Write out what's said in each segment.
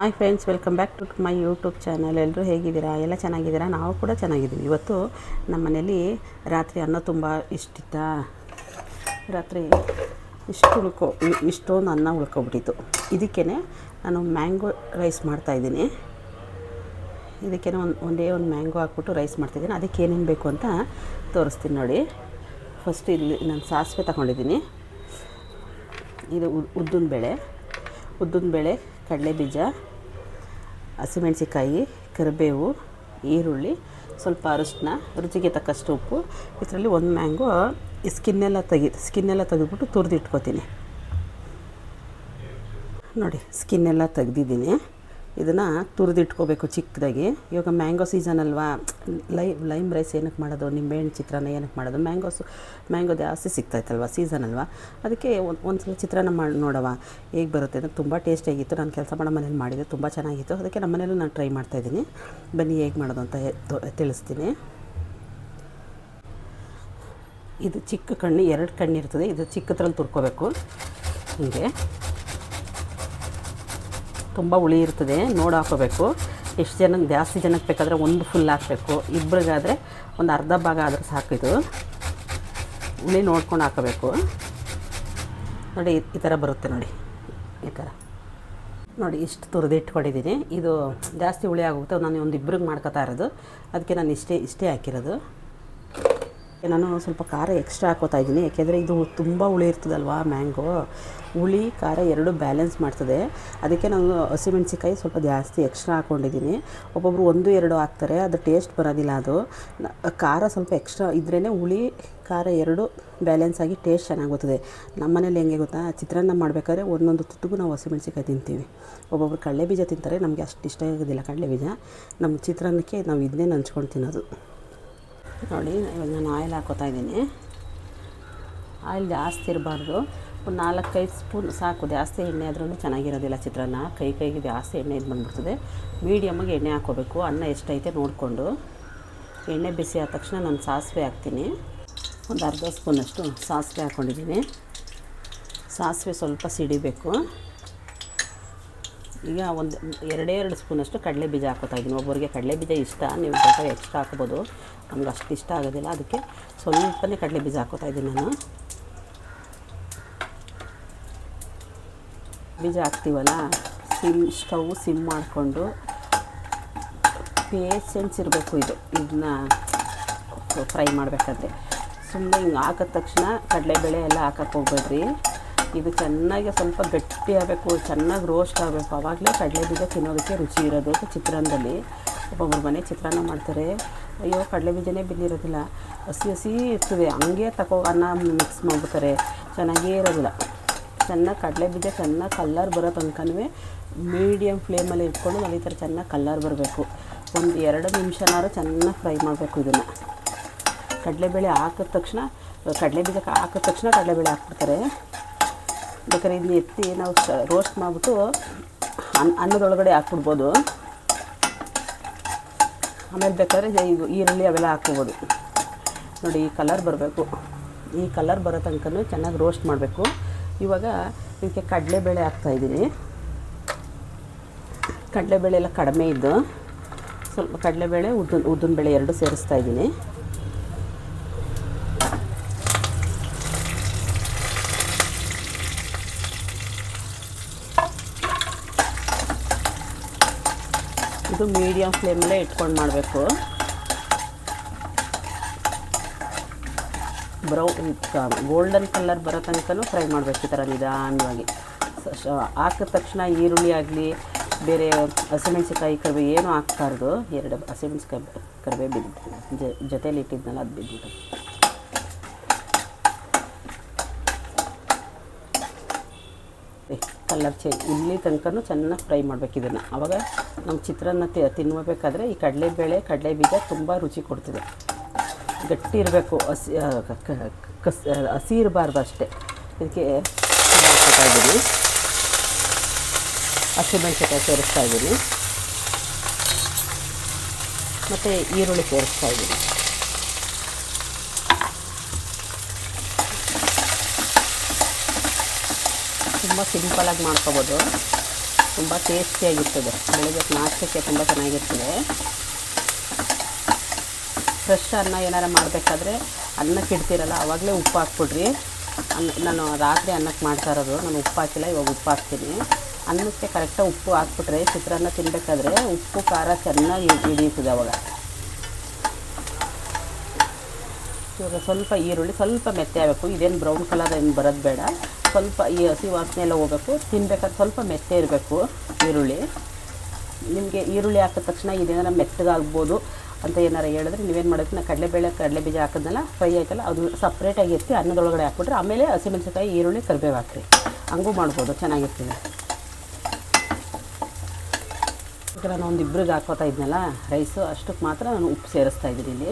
Hi friends, welcome back to my YouTube channel. ಎಲ್ಲರೂ ಹೇಗಿದ್ದೀರಾ? ಎಲ್ಲ ಚೆನ್ನಾಗಿದ್ದೀರಾ? ನಾವು ಕೂಡ ಚೆನ್ನಾಗಿದ್ದೀವಿ. ಇವತ್ತು ನಮ್ಮ ಮನೇಲಿ ರಾತ್ರಿ ಅನ್ನ ತುಂಬ ಇಷ್ಟಿತ್ತ. ರಾತ್ರಿ ಇಷ್ಟೊಂದು ಅನ್ನ ಉಳ್ಕೊಬಿಟ್ಟಿತ್ತು. ಇದಕ್ಕೇ ನಾನು ಮ್ಯಾಂಗೋ ರೈಸ್ ಮಾಡ್ತಾಯಿದ್ದೀನಿ. ಇದಕ್ಕೇ ಒಂದೇ ಒಂದು ಮ್ಯಾಂಗೋ ಹಾಕ್ಬಿಟ್ಟು ರೈಸ್ ಮಾಡ್ತಾಯಿದ್ದೀನಿ. ಅದಕ್ಕೆ ಏನೇನು ಬೇಕು ಅಂತ ತೋರಿಸ್ತೀನಿ ನೋಡಿ. ಫಸ್ಟ್ ಇಲ್ಲಿ ನಾನು ಸಾಸಿವೆ ತಗೊಂಡಿದ್ದೀನಿ. ಇದು ಉದ್ದಿನಬೇಳೆ, ಕಡಲೆಬೀಜ, ಹಸಿಮೆಣಸಿಕಾಯಿ, ಕರಿಬೇವು, ಈರುಳ್ಳಿ, ಸ್ವಲ್ಪ ಅರಿಶಿನ, ರುಚಿಗೆ ತಕ್ಕಷ್ಟು ಉಪ್ಪು. ಇದರಲ್ಲಿ ಒಂದು ಮ್ಯಾಂಗೋ ಸ್ಕಿನ್ನೆಲ್ಲ ತೆಗೆದುಬಿಟ್ಟು ತುರಿದಿಟ್ಕೋತೀನಿ ನೋಡಿ. ಸ್ಕಿನ್ನೆಲ್ಲ ತೆಗ್ದಿದ್ದೀನಿ. ಇದನ್ನು ತುರಿದಿಟ್ಕೋಬೇಕು ಚಿಕ್ಕದಾಗಿ. ಇವಾಗ ಮ್ಯಾಂಗೋ ಸೀಸನ್ ಅಲ್ವಾ, ಲೈಮ್ ರೈಸ್ ಏನಕ್ಕೆ ಮಾಡೋದು, ನಿಂಬೆಹಣ್ಣು ಚಿತ್ರಾನ್ನ ಏನಕ್ಕೆ ಮಾಡೋದು, ಮ್ಯಾಂಗೋ ಜಾಸ್ತಿ ಸಿಗ್ತಾಯಿತ್ತಲ್ವ, ಸೀಸನ್ ಅಲ್ವಾ. ಅದಕ್ಕೆ ಒಂದು ಸಲ ಚಿತ್ರಾನ್ನ ಮಾಡಿ ನೋಡವ ಹೇಗೆ ಬರುತ್ತೆ ಅಂತ. ತುಂಬ ಟೇಸ್ಟಿಯಾಗಿತ್ತು. ನಾನು ಕೆಲಸ ಮಾಡೋ ಮನೇಲಿ ಮಾಡಿದ್ದೆ, ತುಂಬ ಚೆನ್ನಾಗಿತ್ತು. ಅದಕ್ಕೆ ನಮ್ಮ ಮನೇಲೂ ನಾನು ಟ್ರೈ ಮಾಡ್ತಾಯಿದ್ದೀನಿ. ಬನ್ನಿ ಹೇಗೆ ಮಾಡೋದು ಅಂತ ತಿಳಿಸ್ತೀನಿ. ಇದು ಚಿಕ್ಕ ಕಣ್ಣು, 2 ಕಣ್ಣು ಇರ್ತದೆ. ಇದು ಚಿಕ್ಕದ್ರಲ್ಲಿ ತುರ್ಕೋಬೇಕು. ಹೀಗೆ ತುಂಬ ಹುಳಿ ಇರ್ತದೆ, ನೋಡಿ ಹಾಕೋಬೇಕು. ಜಾಸ್ತಿ ಜನಕ್ಕೆ ಬೇಕಾದರೆ ಒಂದು ಫುಲ್ ಹಾಕಬೇಕು. ಇಬ್ಬರಿಗಾದರೆ ಒಂದು ಅರ್ಧ ಭಾಗ ಆದರೆ ಸಾಕು. ಇದು ಹುಳಿ ನೋಡ್ಕೊಂಡು ಹಾಕೋಬೇಕು ನೋಡಿ. ಈ ಥರ ಬರುತ್ತೆ ನೋಡಿ. ಈ ಥರ ನೋಡಿ, ಇಷ್ಟು ತುರಿದಿಟ್ಕೊಂಡಿದ್ದೀನಿ. ಇದು ಜಾಸ್ತಿ ಹುಳಿ ಆಗುತ್ತೆ. ನಾನು ಒಂದು ಇಬ್ಬರಿಗೆ ಮಾಡ್ಕೊತಾ ಇರೋದು, ಅದಕ್ಕೆ ನಾನು ಇಷ್ಟೇ ಹಾಕಿರೋದು. ನಾನು ಸ್ವಲ್ಪ ಖಾರ ಎಕ್ಸ್ಟ್ರಾ ಹಾಕೋತಾ ಇದ್ದೀನಿ, ಯಾಕೆಂದರೆ ಇದು ತುಂಬ ಹುಳಿ ಇರ್ತದಲ್ವ. ಮ್ಯಾಂಗೋ ಹುಳಿ ಖಾರ ಎರಡೂ ಬ್ಯಾಲೆನ್ಸ್ ಮಾಡ್ತದೆ. ಅದಕ್ಕೆ ನಾನು ಹಸಿಮೆಣಸಿಕಾಯಿ ಸ್ವಲ್ಪ ಜಾಸ್ತಿ ಎಕ್ಸ್ಟ್ರಾ ಹಾಕ್ಕೊಂಡಿದ್ದೀನಿ. ಒಬ್ಬೊಬ್ರು 1-2 ಹಾಕ್ತಾರೆ, ಅದು ಟೇಸ್ಟ್ ಬರೋದಿಲ್ಲ. ಅದು ಖಾರ ಸ್ವಲ್ಪ ಎಕ್ಸ್ಟ್ರಾ ಇದ್ರೇ ಹುಳಿ ಖಾರ ಎರಡೂ ಬ್ಯಾಲೆನ್ಸ್ ಆಗಿ ಟೇಸ್ಟ್ ಚೆನ್ನಾಗಿ ಬರ್ತದೆ. ನಮ್ಮ ಮನೇಲಿ ಹೆಂಗೆ ಗೊತ್ತಾ, ಚಿತ್ರಾನ್ನ ಮಾಡಬೇಕಾದ್ರೆ ಒಂದೊಂದು ತುತ್ತಿಗೂ ನಾವು ಹಸಿಮೆಣಸಿಕಾಯಿ ತಿಂತೀವಿ. ಒಬ್ಬೊಬ್ರು ಕಡಲೆಬೀಜ ತಿಂತಾರೆ, ನಮಗೆ ಅಷ್ಟು ಇಷ್ಟ ಆಗೋದಿಲ್ಲ ಕಡಲೆಬೀಜ. ನಮ್ಮ ಚಿತ್ರಾನ್ನಕ್ಕೆ ನಾವು ಇದನ್ನೇ ನಂಚ್ಕೊಂಡು ತಿನ್ನೋದು ನೋಡಿ. ಇವಾಗ ನಾನು ಆಯಿಲ್ ಹಾಕೋತಾ ಇದ್ದೀನಿ. ಆಯಿಲ್ ಜಾಸ್ತಿ ಇರಬಾರ್ದು, ಒಂದು 4-5 ಸ್ಪೂನ್ ಸಾಕು. ಜಾಸ್ತಿ ಎಣ್ಣೆ ಆದ್ರೂ ಚೆನ್ನಾಗಿರೋದಿಲ್ಲ ಚಿತ್ರಾನ್ನ. ಕೈಗೆ ಜಾಸ್ತಿ ಎಣ್ಣೆ ಇದು ಬಂದುಬಿಡ್ತದೆ. ಮೀಡಿಯಮ್ಮಾಗಿ ಎಣ್ಣೆ ಹಾಕ್ಕೋಬೇಕು. ಅನ್ನ ಎಷ್ಟೈತೆ ನೋಡಿಕೊಂಡು. ಎಣ್ಣೆ ಬಿಸಿ ಆದ ತಕ್ಷಣ ನಾನು ಸಾಸಿವೆ ಹಾಕ್ತೀನಿ. ಒಂದು ಅರ್ಧ ಸ್ಪೂನಷ್ಟು ಸಾಸಿವೆ ಹಾಕ್ಕೊಂಡಿದ್ದೀನಿ. ಸಾಸಿವೆ ಸ್ವಲ್ಪ ಸಿಡಿಬೇಕು. ಈಗ ಒಂದು 2 ಸ್ಪೂನಷ್ಟು ಕಡಲೆಬೀಜ ಹಾಕೋತಾ ಇದ್ದೀನಿ. ಒಬ್ಬರಿಗೆ ಕಡಲೆಬೀಜ ಇಷ್ಟ, ನೀವು ಬೇಕಾದ್ರೆ ಎಕ್ಸ್ಟ್ರಾ ಹಾಕ್ಬೋದು. ನಮ್ಗೆ ಅಷ್ಟು ಇಷ್ಟ ಆಗೋದಿಲ್ಲ, ಅದಕ್ಕೆ ಸ್ವಲ್ಪನೇ ಕಡಲೆಬೀಜ ಹಾಕೋತಾ ಇದ್ದೀನಿ ನಾನು. ಬೀಜ ಹಾಕ್ತೀವಲ್ಲ, ಸ್ಟವ್ ಸಿಮ್ ಮಾಡಿಕೊಂಡು ಪೇಷನ್ಸ್ ಇರಬೇಕು. ಇದನ್ನ ಫ್ರೈ ಮಾಡಬೇಕಾದ್ರೆ ಸುಮ್ಮನೆ ಹಿಂಗೆ ಹಾಕಿದ ತಕ್ಷಣ ಕಡಲೆಬೇಳೆ ಎಲ್ಲ ಹಾಕಕ್ಕೆ ಹೋಗ್ಬೇಡ್ರಿ. ಇದು ಚೆನ್ನಾಗಿ ಸ್ವಲ್ಪ ಗಟ್ಟಿ ಆಗಬೇಕು, ಚೆನ್ನಾಗಿ ರೋಸ್ಟ್ ಆಗಬೇಕು. ಆವಾಗಲೇ ಕಡಲೆಬೀಜ ತಿನ್ನೋದಕ್ಕೆ ರುಚಿ ಇರೋದು ಚಿತ್ರಾನ್ನದಲ್ಲಿ. ಒಬ್ಬೊಬ್ಬರು ಮನೆ ಚಿತ್ರಾನ್ನ ಮಾಡ್ತಾರೆ, ಅಯ್ಯೋ ಕಡಲೆಬೀಜನೇ ಬಿದ್ದಿರೋದಿಲ್ಲ, ಹಸಿ ಇರ್ತದೆ, ಹಂಗೆ ಅನ್ನ ಮಿಕ್ಸ್ ಮಾಡಿಬಿಡ್ತಾರೆ, ಚೆನ್ನಾಗೇ ಇರೋದಿಲ್ಲ. ಚೆನ್ನಾಗಿ ಕಡಲೆಬೀಜ ಚೆನ್ನಾಗಿ ಕಲ್ಲರ್ ಬರೋ ತನಕನೂ ಮೀಡಿಯಮ್ ಫ್ಲೇಮಲ್ಲಿ ಇಟ್ಕೊಂಡು ನಾವು ಈ ಥರ ಚೆನ್ನಾಗಿ ಕಲ್ಲರ್ ಬರಬೇಕು. ಒಂದು 2 ನಿಮಿಷನಾದ್ರು ಚೆನ್ನಾಗಿ ಫ್ರೈ ಮಾಡಬೇಕು ಇದನ್ನು. ಕಡಲೆಬೇಳೆ ಹಾಕಿದ ತಕ್ಷಣ ಕಡಲೆಬೇಳೆ ಹಾಕ್ಬಿಡ್ತಾರೆ. ಬೇಕಾದ್ರೆ ಇದನ್ನ ಎತ್ತಿ ನಾವು ರೋಸ್ಟ್ ಮಾಡಿಬಿಟ್ಟು ಅನ್ನದೊಳಗಡೆ ಹಾಕ್ಬಿಡ್ಬೋದು. ಆಮೇಲೆ ಬೇಕಾದ್ರೆ ಇದು ಈರುಳ್ಳಿ ಅವೆಲ್ಲ ಹಾಕ್ಕೋಬೋದು ನೋಡಿ. ಈ ಕಲರ್ ಬರಬೇಕು. ಈ ಕಲರ್ ಬರೋ ತನಕನೂ ಚೆನ್ನಾಗಿ ರೋಸ್ಟ್ ಮಾಡಬೇಕು. ಇವಾಗ ಇದಕ್ಕೆ ಕಡಲೆಬೇಳೆ ಹಾಕ್ತಾಯಿದ್ದೀನಿ. ಕಡಲೆಬೇಳೆ ಎಲ್ಲ ಕಡಿಮೆ ಇದ್ದು ಸ್ವಲ್ಪ ಕಡಲೆಬೇಳೆ ಉದ್ದಿನಬೇಳೆ 2 ಸೇರಿಸ್ತಾ ಇದ್ದೀನಿ. ಇದು ಮೀಡಿಯಮ್ ಫ್ಲೇಮಲ್ಲೇ ಇಟ್ಕೊಂಡು ಮಾಡಬೇಕು. ಗೋಲ್ಡನ್ ಕಲರ್ ಬರೋ ತನಕನೂ ಫ್ರೈ ಮಾಡಬೇಕು. ಈ ಥರ ನಿಧಾನವಾಗಿ ಹಾಕಿದ ತಕ್ಷಣ ಈರುಳ್ಳಿ ಆಗಲಿ ಬೇರೆ ಹಸಿಮೆಣಸಿಕಾಯಿ ಕರಿಬೇವು ಏನೂ ಹಾಕ್ಬಾರ್ದು. 2 ಹಸಿಮೆಣಸಿಕಾಯಿ ಕರಿಬೇವು ಬಿದ್ದು ಜೊತೇಲಿ ಇಟ್ಟಿದ್ನಲ್ಲ, ಅದು ಬಿದ್ದುಬಿಟ್ಟು ಕಲರ್ ಚೇಂಜ್ ಇಲ್ಲಿ ತನಕನೂ ಚೆನ್ನಾಗಿ ಫ್ರೈ ಮಾಡಬೇಕು ಇದನ್ನು. ಆವಾಗ ನಮ್ಮ ಚಿತ್ರಾನ್ನ ತಿನ್ನಬೇಕಾದ್ರೆ ಈ ಕಡಲೆಬೇಳೆ ಕಡಲೆಬೀಜ ತುಂಬ ರುಚಿ ಕೊಡ್ತಿದೆ. ಗಟ್ಟಿ ಇರಬೇಕು, ಹಸಿ ಇರಬಾರ್ದು ಅಷ್ಟೇ. ಇದಕ್ಕೆ ಹಾಕ್ತಾ ಇದ್ದೀನಿ, ಹಸಿಮೆಣಸಿಕಾಯಿ ಸೇರಿಸ್ತಾ ಇದ್ದೀನಿ, ಮತ್ತು ಈರುಳ್ಳಿ ಸೇರಿಸ್ತಾ ಇದ್ದೀನಿ. ತುಂಬ ಸಿಂಪಲಾಗಿ ಮಾಡ್ಕೊಬೋದು. ತುಂಬ ಟೇಸ್ಟಿಯಾಗಿರ್ತದೆ. ಬೆಳಿಗ್ಗೆ ನಾಷ್ಟಕ್ಕೆ ತುಂಬ ಚೆನ್ನಾಗಿರ್ತದೆ. ಫ್ರೆಶ್ ಅನ್ನ ಏನಾರು ಮಾಡಬೇಕಾದ್ರೆ ಅನ್ನಕ್ಕೆ ಇಡ್ತೀರಲ್ಲ ಆವಾಗಲೇ ಉಪ್ಪು ಹಾಕ್ಬಿಡ್ರಿ. ನಾನು ರಾತ್ರಿ ಅನ್ನಕ್ಕೆ ಮಾಡ್ತಾ ಇರೋದು, ನಾನು ಉಪ್ಪು ಹಾಕಿಲ್ಲ, ಇವಾಗ ಉಪ್ಪು ಹಾಕ್ತೀನಿ. ಅನ್ನಕ್ಕೆ ಕರೆಕ್ಟಾಗಿ ಉಪ್ಪು ಹಾಕ್ಬಿಟ್ರೆ ಚಿತ್ರಾನ್ನ ತಿನ್ನಬೇಕಾದ್ರೆ ಉಪ್ಪು ಖಾರ ಚೆನ್ನಾಗಿ ಹಿಡಿಯುತ್ತದೆ ಅವಾಗ. ಇವಾಗ ಸ್ವಲ್ಪ ಈರುಳ್ಳಿ ಸ್ವಲ್ಪ ಮೆತ್ತೆ ಆಗಬೇಕು. ಇದೇನು ಬ್ರೌನ್ ಕಲರ್ ಏನು ಬರೋದು ಬೇಡ. ಸ್ವಲ್ಪ ಈ ಹಸಿ ವಾಸನೆ ಎಲ್ಲ ಹೋಗಬೇಕು. ತಿನ್ಬೇಕಾದ್ರೆ ಸ್ವಲ್ಪ ಮೆತ್ತೆ ಇರಬೇಕು ಈರುಳ್ಳಿ. ನಿಮಗೆ ಈರುಳ್ಳಿ ಹಾಕಿದ ತಕ್ಷಣ ಇದೇನಾರ ಮೆತ್ತಗಾಗ್ಬೋದು ಅಂತ ಏನಾರು ಹೇಳಿದ್ರೆ ನೀವೇನು ಮಾಡೋದು, ನಾನು ಕಡಲೆ ಬೀಜ ಹಾಕಿದ್ನಲ್ಲ ಫ್ರೈ ಆಯ್ತಲ್ಲ ಅದು ಸಪ್ರೇಟಾಗಿ ಎತ್ತಿ ಅನ್ನದೊಳಗಡೆ ಹಾಕ್ಬಿಟ್ರೆ ಆಮೇಲೆ ಹಸಿಮೆಣಸಿನಕಾಯಿ ಈರುಳ್ಳಿ ಕರಿಬೇವು ಹಾಕ್ರಿ. ಹಂಗೂ ಮಾಡ್ಬೋದು, ಚೆನ್ನಾಗಿರ್ತೀವಿ. ಈಗ ನಾನು ಒಂದು ಇಬ್ಬರಿಗೆ ಹಾಕೋತಾ ಇದ್ನಲ್ಲ ರೈಸು, ಅಷ್ಟಕ್ಕೆ ಮಾತ್ರ ನಾನು ಉಪ್ಪು ಸೇರಿಸ್ತಾ ಇದ್ದೀನಿ ಇಲ್ಲಿ.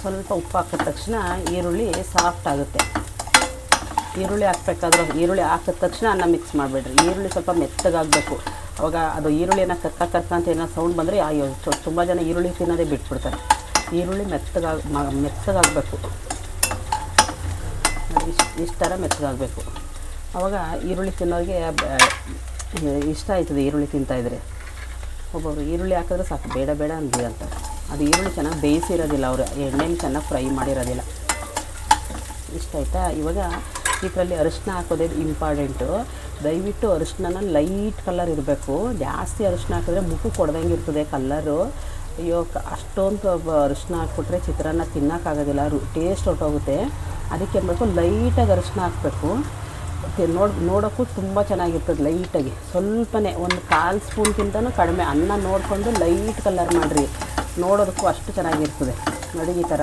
ಸ್ವಲ್ಪ ಉಪ್ಪು ಹಾಕಿದ ತಕ್ಷಣ ಈರುಳ್ಳಿ ಸಾಫ್ಟ್ ಆಗುತ್ತೆ. ಈರುಳ್ಳಿ ಹಾಕ್ಬೇಕಾದ್ರೂ ಈರುಳ್ಳಿ ಹಾಕಿದ ತಕ್ಷಣ ಅನ್ನ ಮಿಕ್ಸ್ ಮಾಡಬೇಡ್ರಿ. ಈರುಳ್ಳಿ ಸ್ವಲ್ಪ ಮೆತ್ತಗಾಗಬೇಕು. ಅವಾಗ ಅದು ಈರುಳ್ಳಿನ ಕರ್ಕ ಅಂತ ಏನೋ ಸೌಂಡ್ ಬಂದರೆ ತುಂಬ ಜನ ಈರುಳ್ಳಿ ತಿನ್ನೋದೇ ಬಿಟ್ಬಿಡ್ತಾರೆ. ಈರುಳ್ಳಿ ಮೆತ್ತಗಾಗಬೇಕು. ಇಷ್ಟು ಥರ ಮೆತ್ತಗಾಗಬೇಕು. ಆವಾಗ ಈರುಳ್ಳಿ ತಿನ್ನೋರಿಗೆ ಇಷ್ಟ ಆಯ್ತದೆ. ಈರುಳ್ಳಿ ತಿಂತಾಯಿದ್ರೆ ಒಬ್ಬೊಬ್ರು ಈರುಳ್ಳಿ ಹಾಕಿದ್ರೆ ಸಾಕು, ಬೇಡ ಬೇಡ ಅಂದ್ವಿ ಅಂತ. ಅದು ಈರುಳ್ಳಿ ಚೆನ್ನಾಗಿ ಬೇಯಿಸಿರೋದಿಲ್ಲ, ಅವರು ಎಣ್ಣೆಲಿ ಚೆನ್ನಾಗಿ ಫ್ರೈ ಮಾಡಿರೋದಿಲ್ಲ. ಇಷ್ಟ ಆಯಿತಾ? ಇವಾಗ ಇದರಲ್ಲಿ ಅರಿಶಿನ ಹಾಕೋದೇ ಇಂಪಾರ್ಟೆಂಟು. ದಯವಿಟ್ಟು ಅರಿಶಿನ ಲೈಟ್ ಕಲರ್ ಇರಬೇಕು. ಜಾಸ್ತಿ ಅರಿಶಿನ ಹಾಕಿದ್ರೆ ಮುಖಕ್ಕೆ ಹೊಡೆದಂಗೆ ಇರ್ತದೆ ಕಲ್ಲರು. ಅಯ್ಯೋ, ಅಷ್ಟೊಂದು ಅರಿಶಿನ ಹಾಕ್ಬಿಟ್ರೆ ಚಿತ್ರಾನ್ನ ತಿನ್ನೋಕ್ಕಾಗೋದಿಲ್ಲ, ಟೇಸ್ಟ್ ಹೊರಟೋಗುತ್ತೆ. ಅದಕ್ಕೆ ಏನು ಮಾಡಬೇಕು, ಲೈಟಾಗಿ ಅರಿಶಿನ ಹಾಕಬೇಕು. ನೋಡೋಕ್ಕೂ ತುಂಬ ಚೆನ್ನಾಗಿರ್ತದೆ. ಲೈಟಾಗಿ ಸ್ವಲ್ಪನೇ ಒಂದು 1/4 ಸ್ಪೂನ್ಗಿಂತನೂ ಕಡಿಮೆ ಅನ್ನ ನೋಡಿಕೊಂಡು ಲೈಟ್ ಕಲರ್ ಮಾಡಿರಿ. ನೋಡೋದಕ್ಕೂ ಅಷ್ಟು ಚೆನ್ನಾಗಿರ್ತದೆ. ನೋಡಿ ಈ ಥರ.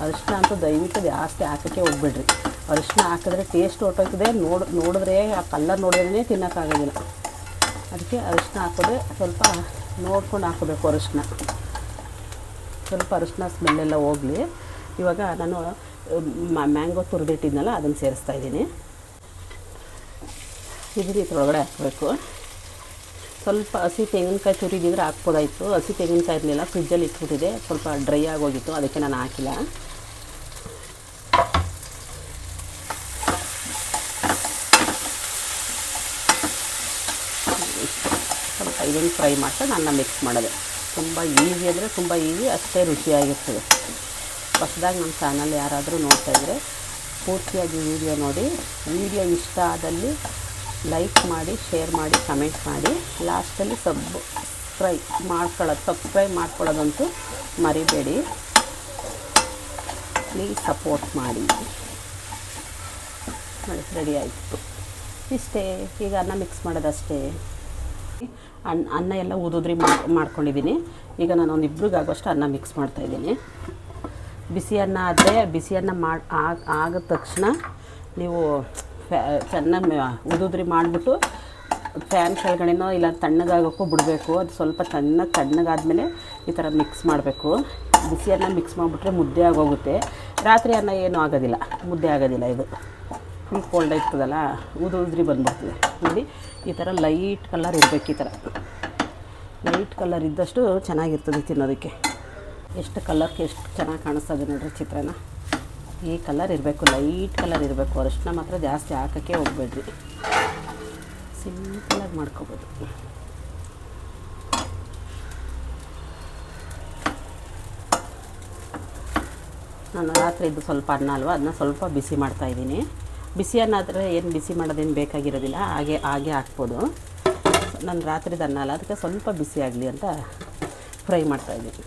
ಅರಿಶಿನ ಅಂತೂ ದಯವಿಟ್ಟು ಜಾಸ್ತಿ ಹಾಕೋಕ್ಕೆ ಹೋಗ್ಬೇಡ್ರಿ. ಅರಿಶಿನ ಹಾಕಿದ್ರೆ ಟೇಸ್ಟ್ ಹೊರಟೋಗ್ತದೆ. ನೋಡಿದ್ರೆ ಆ ಕಲ್ಲರ್ ನೋಡಿದ್ರೇ ತಿನ್ನೋಕ್ಕಾಗೋದಿಲ್ಲ. ಅದಕ್ಕೆ ಅರಿಶಿನ ಹಾಕೋದ್ರೆ ಸ್ವಲ್ಪ ನೋಡ್ಕೊಂಡು ಹಾಕೋಬೇಕು. ಅರಿಶಿನ ಸ್ವಲ್ಪ ಅರಿಶಿನ ಸ್ಮೆಲ್ಲೆಲ್ಲ ಹೋಗಲಿ. ಇವಾಗ ನಾನು ಮ್ಯಾಂಗೋ ತುರಿದಿಟ್ಟಿದ್ನಲ್ಲ ಅದನ್ನು ಸೇರಿಸ್ತಾ ಇದ್ದೀನಿ. ಇದ್ರೊಳಗಡೆ ಹಾಕಬೇಕು. ಸ್ವಲ್ಪ ಹಸಿ ತೆಂಗಿನಕಾಯಿ ತುರಿದಿದ್ರೆ ಹಾಕ್ಬೋದಾಯಿತು. ಹಸಿ ತೆಂಗಿನಕಾಯಿ ಇರಲಿಲ್ಲ, ಫ್ರಿಜ್ಜಲ್ಲಿ ಇಟ್ಬಿಟ್ಟಿದೆ, ಸ್ವಲ್ಪ ಡ್ರೈ ಆಗೋಗಿತ್ತು, ಅದಕ್ಕೆ ನಾನು ಹಾಕಿಲ್ಲ. ಸ್ವಲ್ಪ ಇದನ್ನು ಫ್ರೈ ಮಾಡ್ಕೊಂಡು ಅನ್ನ ಮಿಕ್ಸ್ ಮಾಡೋದು. ತುಂಬ ಈಸಿ ಅಂದರೆ ತುಂಬ ಈಸಿ, ಅಷ್ಟೇ ರುಚಿಯಾಗಿರ್ತದೆ. ಹೊಸದಾಗಿ ನಮ್ಮ ಚಾನಲ್ ಯಾರಾದರೂ ನೋಡ್ತಾಯಿದ್ರೆ ಪೂರ್ತಿಯಾಗಿ ವೀಡಿಯೋ ನೋಡಿ. ವೀಡಿಯೋ ಇಷ್ಟ ಆದಲ್ಲಿ ಲೈಕ್ ಮಾಡಿ, ಶೇರ್ ಮಾಡಿ, ಕಮೆಂಟ್ ಮಾಡಿ. ಲಾಸ್ಟಲ್ಲಿ ಸಬ್ಸ್ಕ್ರೈಬ್ ಮಾಡ್ಕೊಳ್ಳೋದಂತೂ ಮರಿಬೇಡಿ. ಪ್ಲೀಸ್ ಸಪೋರ್ಟ್ ಮಾಡಿ. ನೋಡಿ, ರೆಡಿ ಆಯಿತು. ಇಷ್ಟೇ. ಈಗ ಅನ್ನ ಮಿಕ್ಸ್ ಮಾಡೋದಷ್ಟೇ. ಅನ್ನ ಎಲ್ಲ ಉದುದ್ರಿ ಮಾಡ್ಕೊಂಡಿದ್ದೀನಿ. ಈಗ ನಾನು ಒಂದು ಇಬ್ಬರಿಗಾಗುವಷ್ಟು ಅನ್ನ ಮಿಕ್ಸ್ ಮಾಡ್ತಾಯಿದ್ದೀನಿ. ಬಿಸಿ ಅನ್ನ ಆದರೆ ಬಿಸಿ ಅನ್ನ ಆಗಿದ ತಕ್ಷಣ ನೀವು ಚೆನ್ನಾಗಿ ಉದುದ್ರಿ ಮಾಡಿಬಿಟ್ಟು ಫ್ಯಾನ್ ಕೆಳಗಡೆನೋ ಇಲ್ಲ ತಣ್ಣಗಾಗೋಕ್ಕೂ ಬಿಡಬೇಕು. ಅದು ಸ್ವಲ್ಪ ತಣ್ಣಗಾದ್ಮೇಲೆ ಈ ಥರ ಮಿಕ್ಸ್ ಮಾಡಬೇಕು. ಬಿಸಿ ಅನ್ನ ಮಿಕ್ಸ್ ಮಾಡಿಬಿಟ್ರೆ ಮುದ್ದೆ ಆಗೋಗುತ್ತೆ. ರಾತ್ರಿ ಅನ್ನ ಏನೂ ಆಗೋದಿಲ್ಲ, ಮುದ್ದೆ ಆಗೋದಿಲ್ಲ. ಇದು ಫುಲ್ ಕೋಲ್ಡ್ ಇರ್ತದಲ್ಲ, ಉದುದ್ರಿ ಬಂದ್ಬಿಡ್ತದೆ. ನೋಡಿ, ಈ ಥರ ಲೈಟ್ ಕಲರ್ ಇರಬೇಕು. ಈ ಥರ ಲೈಟ್ ಕಲರ್ ಇದ್ದಷ್ಟು ಚೆನ್ನಾಗಿರ್ತದೆ ತಿನ್ನೋದಕ್ಕೆ. ಎಷ್ಟು ಕಲರ್ಗೆ ಎಷ್ಟು ಚೆನ್ನಾಗಿ ಕಾಣಿಸ್ತದೆ ನೋಡ್ರಿ ಚಿತ್ರಾನ್ನ. ಈ ಕಲರ್ ಇರಬೇಕು, ಲೈಟ್ ಕಲರ್ ಇರಬೇಕು. ಅರಿಶಿನ ಮಾತ್ರ ಜಾಸ್ತಿ ಹಾಕೋಕ್ಕೆ ಹೋಗಬೇಡ್ರಿ. ಸಿಂಪಲಾಗಿ ಮಾಡ್ಕೋಬೋದು. ನಾನು ರಾತ್ರಿ ಇದ್ದು ಸ್ವಲ್ಪ ಅನ್ನ ಅಲ್ವಾ, ಅದನ್ನ ಸ್ವಲ್ಪ ಬಿಸಿ ಮಾಡ್ತಾಯಿದ್ದೀನಿ. ಬಿಸಿ ಅನ್ನ ಆದರೆ ಏನು ಬಿಸಿ ಮಾಡೋದೇನು ಬೇಕಾಗಿರೋದಿಲ್ಲ, ಹಾಗೆ ಹಾಕ್ಬೋದು. ನಾನು ರಾತ್ರಿದು ಅನ್ನ ಅಲ್ಲ, ಅದಕ್ಕೆ ಸ್ವಲ್ಪ ಬಿಸಿ ಆಗಲಿ ಅಂತ ಫ್ರೈ ಮಾಡ್ತಾಯಿದ್ದೀನಿ.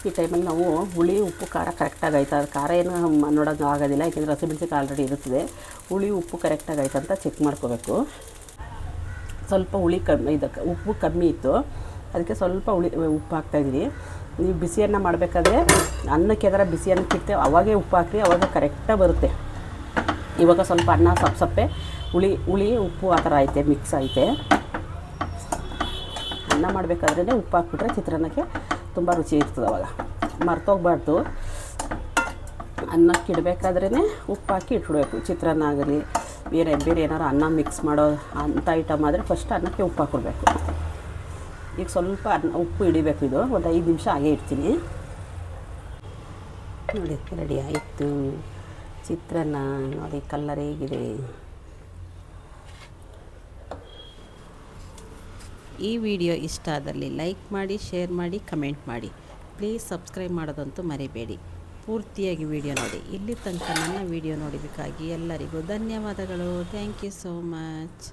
ಈ ಟೈಮಲ್ಲಿ ನಾವು ಹುಳಿ ಉಪ್ಪು ಖಾರ ಕರೆಕ್ಟಾಗಿ ಆಯ್ತು. ಅದು ಖಾರ ಏನು ನೋಡೋದು ಆಗೋದಿಲ್ಲ, ಯಾಕೆಂದರೆ ಹಸಿಮೆಣಸಿನಕಾಯಿ ಆಲ್ರೆಡಿ ಇರುತ್ತದೆ. ಹುಳಿ ಉಪ್ಪು ಕರೆಕ್ಟಾಗಿ ಆಯ್ತು ಅಂತ ಚೆಕ್ ಮಾಡ್ಕೋಬೇಕು. ಸ್ವಲ್ಪ ಹುಳಿ ಕಮ್ಮಿ, ಇದಕ್ಕೆ ಉಪ್ಪು ಕಮ್ಮಿ ಇತ್ತು, ಅದಕ್ಕೆ ಸ್ವಲ್ಪ ಉಪ್ಪು ಹಾಕ್ತಾಯಿದ್ದೀನಿ. ನೀವು ಬಿಸಿಯನ್ನು ಮಾಡಬೇಕಾದ್ರೆ ಅನ್ನಕ್ಕೆ ಎದರ ಬಿಸಿಯನ್ನು ಇಡ್ತೇವೆ ಅವಾಗೇ ಉಪ್ಪು ಹಾಕ್ರಿ, ಅವಾಗ ಕರೆಕ್ಟಾಗಿ ಬರುತ್ತೆ. ಇವಾಗ ಸ್ವಲ್ಪ ಅನ್ನ ಸಪ್ಪೆ ಹುಳಿ ಉಪ್ಪು ಆ ಥರ ಐತೆ, ಮಿಕ್ಸ್ ಐತೆ. ಅನ್ನ ಮಾಡಬೇಕಾದ್ರೇ ಉಪ್ಪು ಹಾಕ್ಬಿಟ್ರೆ ಚಿತ್ರಾನ್ನಕ್ಕೆ ತುಂಬ ರುಚಿ ಇರ್ತದೆ. ಅವಾಗ ಮರ್ತೋಗ್ಬಾರ್ದು. ಅನ್ನಕ್ಕೆ ಇಡಬೇಕಾದ್ರೇ ಉಪ್ಪು ಹಾಕಿ ಇಟ್ಬಿಡ್ಬೇಕು. ಚಿತ್ರಾನ್ನ ಆಗಲಿ ಬೇರೆ ಏನಾರು ಅನ್ನ ಮಿಕ್ಸ್ ಮಾಡೋ ಅಂಥ ಐಟಮ್ ಆದರೆ ಫಸ್ಟ್ ಅನ್ನಕ್ಕೆ ಉಪ್ಪು ಹಾಕ್ಕೊಡ್ಬೇಕು. ಈಗ ಸ್ವಲ್ಪ ಉಪ್ಪು ಹಿಡಿಬೇಕು. ಇದು ಒಂದು 5 ನಿಮಿಷ ಹಾಗೆ ಇಡ್ತೀನಿ. ನೋಡಿ ರೆಡಿ ಆಯಿತು ಚಿತ್ರಾನ್ನ. ನೋಡಿ ಕಲ್ಲರ್ ಹೇಗಿದೆ. ಈ ವಿಡಿಯೋ ಇಷ್ಟ ಆದಲ್ಲಿ ಲೈಕ್ ಮಾಡಿ, ಶೇರ್ ಮಾಡಿ, ಕಮೆಂಟ್ ಮಾಡಿ. ಪ್ಲೀಸ್ ಸಬ್ಸ್ಕ್ರೈಬ್ ಮಾಡೋದಂತೂ ಮರಿಬೇಡಿ. ಪೂರ್ತಿಯಾಗಿ ವಿಡಿಯೋ ನೋಡಿ. ಇಲ್ಲಿ ತನಕ ನನ್ನ ವಿಡಿಯೋ ನೋಡಿದ್ದಕ್ಕಾಗಿ ಎಲ್ಲರಿಗೂ ಧನ್ಯವಾದಗಳು. Thank you so much.